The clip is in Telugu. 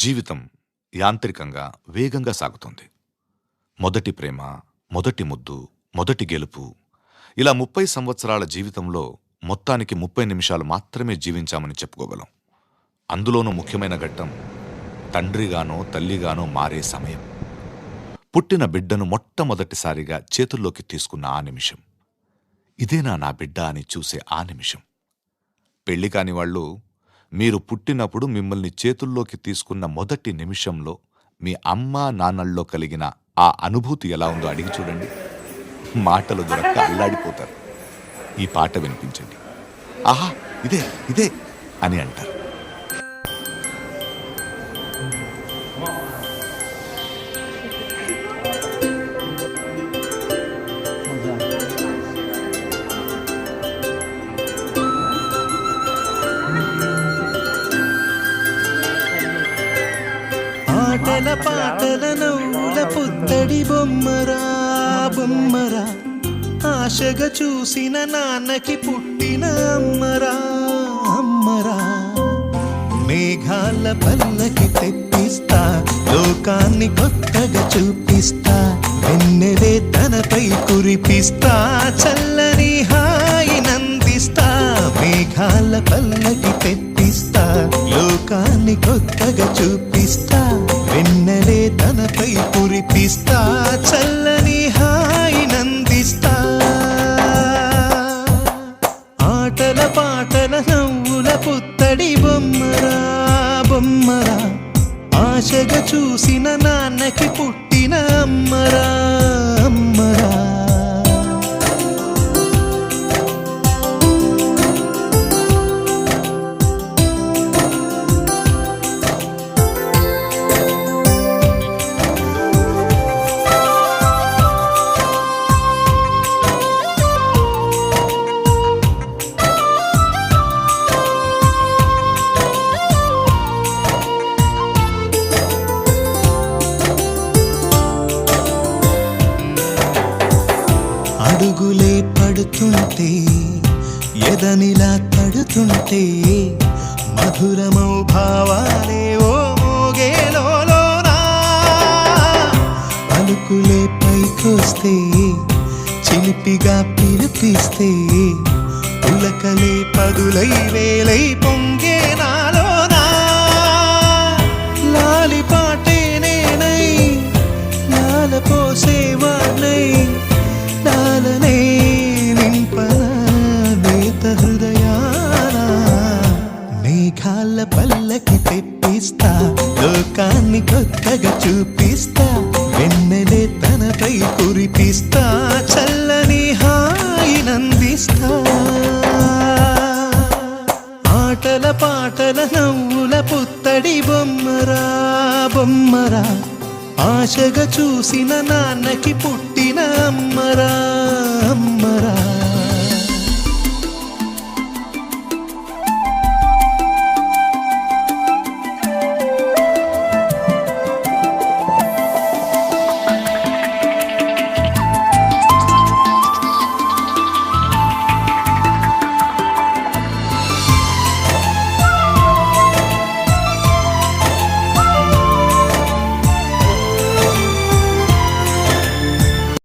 జీవితం యాంత్రికంగా వేగంగా సాగుతుంది. మొదటి ప్రేమ, మొదటి ముద్దు, మొదటి గెలుపు, ఇలా 30 సంవత్సరాల జీవితంలో మొత్తానికి 30 నిమిషాలు మాత్రమే జీవించామని చెప్పుకోగలం. అందులోనూ ముఖ్యమైన ఘట్టం తండ్రిగానో తల్లిగానో మారే సమయం. పుట్టిన బిడ్డను మొట్టమొదటిసారిగా చేతుల్లోకి తీసుకున్న ఆ నిమిషం. ఇదేనా నా బిడ్డ అని చూసే ఆ నిమిషం. పెళ్లి కాని వాళ్ళు మీరు పుట్టినప్పుడు మిమ్మల్ని చేతుల్లోకి తీసుకున్న మొదటి నిమిషంలో మీ అమ్మా నాన్నల్లో కలిగిన ఆ అనుభూతి ఎలా ఉందో అడిగి చూడండి. మాటలు దొరక్క అల్లాడిపోతారు. ఈ పాట వినిపించండి. ఆహా, ఇదే ఇదే అని అంటారు. ఆటల పాటల నవ్వుల పుత్తడి బొమ్మరా బొమ్మరా, ఆశగా చూసిన నాన్నకి పుట్టిన అమ్మరా అమ్మరా. మేఘాల పల్లకి తెప్పిస్తా, లోకాన్ని కొత్తగా చూపిస్తా, వెన్నెలే తనపై కురిపిస్తా, చల్లని హాయి నందిస్తా. మేఘాల పల్లకి తెప్పిస్తా, లోకాన్ని కొత్తగా చూపిస్తా, వెన్నెలే తనపై కురిపిస్తా, చల్లని హాయి నందిస్తా. ఆటల పాటల నవ్వుల పుత్తడి బొమ్మరా బొమ్మరా, ఆశగా చూసిన నాన్నకి పుట్టిన అమ్మరా అమ్మరా. అడుగులే పడుతుంటే, ఎదనిలా తడుతుంటే, మధురమౌ భావాలే ఓ మోగేలోనా. పలుకులే పైకొస్తే, చిలిపిగా పిలిపిస్తే, పులకలే పదులై వేలై పొంగే నాలోనా. లాలి పాటే నేనై, లాల పోసేవాణ్ణై, లాలనే నింపన నేత హృదయాన. మేఘాల పల్లకి తెప్పిస్తా, లోకాన్ని కొత్తగా చూపిస్తా, వెన్నెలే తనపై కురిపిస్తా, చల్లని హాయి నందిస్తా. ఆటల పాటల నవ్వుల పుత్తడి బొమ్మరా బొమ్మరా, ఆశగా చూసిన నాన్నకి పుట్టిన అమ్మరా అమ్మరా.